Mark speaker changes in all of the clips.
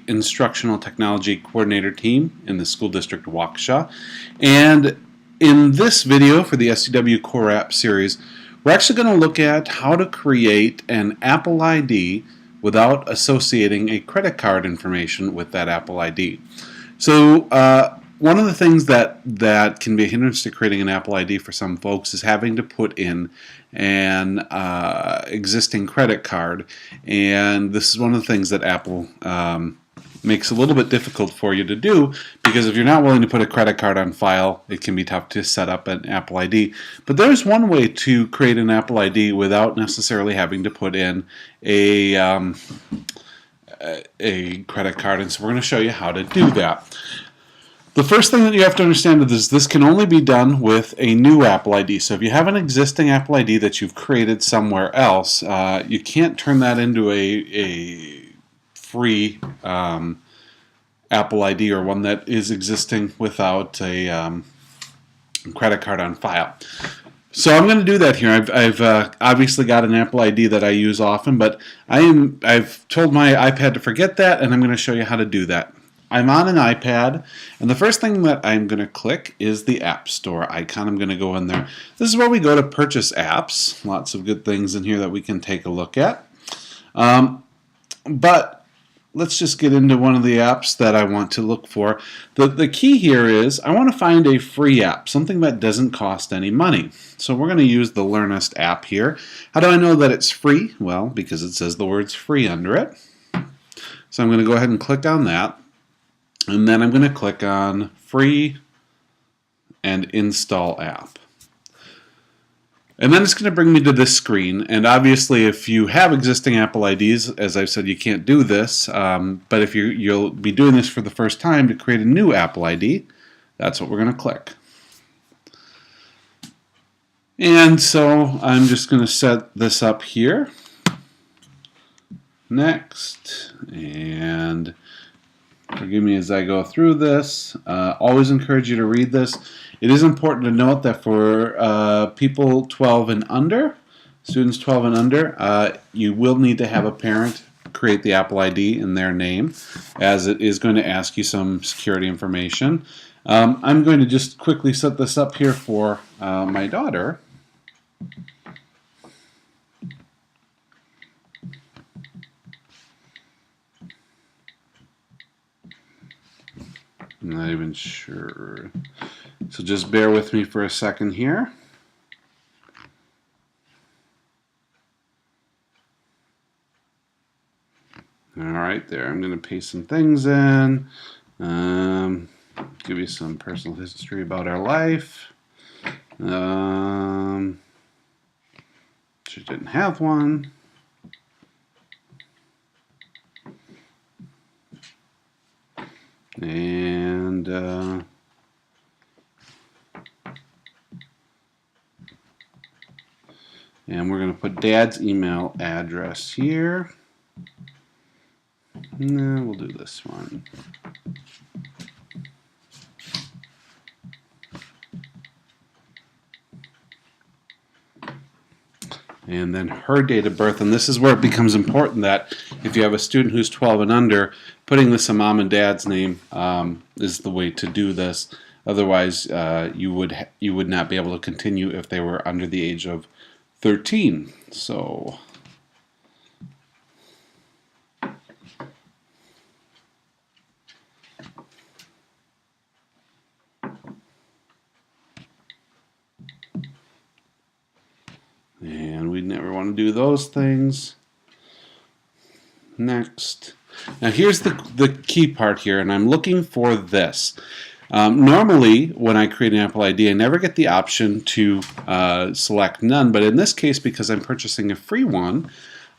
Speaker 1: Instructional Technology Coordinator team in the School District of Waukesha. And in this video for the SCW Core App series, we're actually going to look at how to create an Apple ID without associating a credit card information with that Apple ID. So one of the things that can be a hindrance to creating an Apple ID for some folks is having to put in an existing credit card, and this is one of the things that Apple makes a little bit difficult for you to do, because if you're not willing to put a credit card on file, it can be tough to set up an Apple ID. But there's one way to create an Apple ID without necessarily having to put in a credit card, and so we're going to show you how to do that. The first thing that you have to understand is this can only be done with a new Apple ID. So if you have an existing Apple ID that you've created somewhere else, you can't turn that into a free Apple ID or one that is existing without a credit card on file. So I'm going to do that here. I've obviously got an Apple ID that I use often, but I've told my iPad to forget that, and I'm going to show you how to do that. I'm on an iPad, and the first thing that I'm going to click is the App Store icon. I'm going to go in there. This is where we go to purchase apps. Lots of good things in here that we can take a look at. But let's just get into one of the apps that I want to look for. The key here is I want to find a free app, something that doesn't cost any money. So we're going to use the Learnist app here. How do I know that it's free? Well, because it says the words free under it. So I'm going to go ahead and click on that. And then I'm going to click on Free and Install App. And then it's going to bring me to this screen. And obviously, if you have existing Apple IDs, as I've said, you can't do this. But if you'll be doing this for the first time to create a new Apple ID, that's what we're going to click. And so I'm just going to set this up here. Next. And forgive me as I go through this. Always encourage you to read this. It is important to note that for people 12 and under, students 12 and under, you will need to have a parent create the Apple ID in their name, as it is going to ask you some security information. I'm going to just quickly set this up here for my daughter. I'm not even sure. So just bear with me for a second here. All right, there. I'm going to paste some things in. Give you some personal history about our life. She didn't have one. And we're going to put Dad's email address here. No, we'll do this one. And then her date of birth, and this is where it becomes important that if you have a student who's 12 and under, putting this in mom and dad's name is the way to do this. Otherwise, you would not be able to continue if they were under the age of 13. So and we never want to do those things. Next. Now here's the key part here, and I'm looking for this. Normally, when I create an Apple ID, I never get the option to select none, but in this case, because I'm purchasing a free one,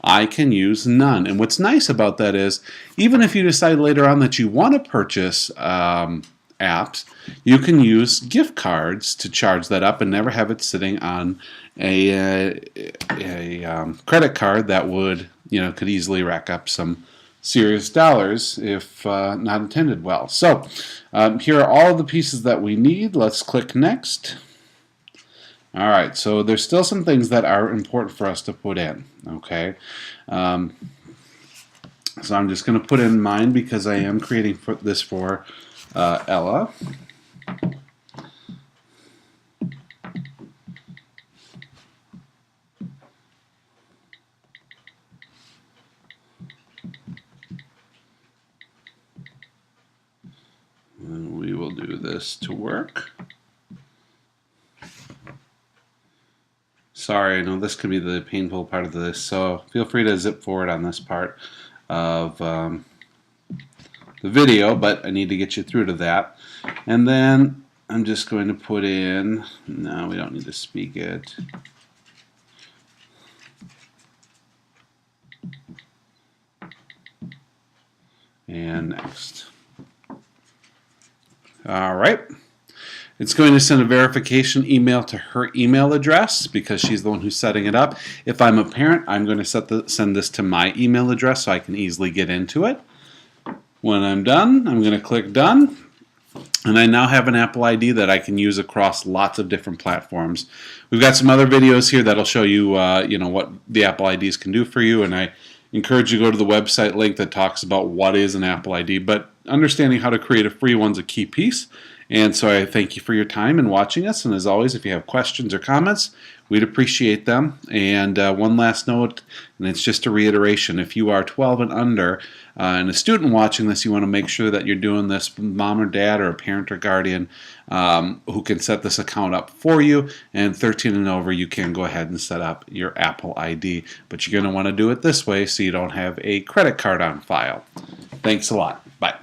Speaker 1: I can use none. And what's nice about that is, even if you decide later on that you want to purchase apps, you can use gift cards to charge that up and never have it sitting on a credit card that would, could easily rack up some serious dollars if not intended well. So here are all the pieces that we need. Let's click next. All right, so there's still some things that are important for us to put in, okay? So I'm just going to put in mine because I am creating this for Ella. And we will do this to work. Sorry, I know this could be the painful part of this, so feel free to zip forward on this part of the video, but I need to get you through to that. And then I'm just going to put in, no, we don't need to speak it. And next. All right. It's going to send a verification email to her email address because she's the one who's setting it up. If I'm a parent, I'm going to send this to my email address so I can easily get into it. When I'm done, I'm going to click Done. And I now have an Apple ID that I can use across lots of different platforms. We've got some other videos here that'll show you, what the Apple IDs can do for you. And I encourage you to go to the website link that talks about what is an Apple ID. But understanding how to create a free one's a key piece. And so I thank you for your time in watching us. And as always, if you have questions or comments, we'd appreciate them. And one last note, and it's just a reiteration. If you are 12 and under and a student watching this, you want to make sure that you're doing this with mom or dad or a parent or guardian who can set this account up for you. And 13 and over, you can go ahead and set up your Apple ID. But you're going to want to do it this way so you don't have a credit card on file. Thanks a lot. Bye.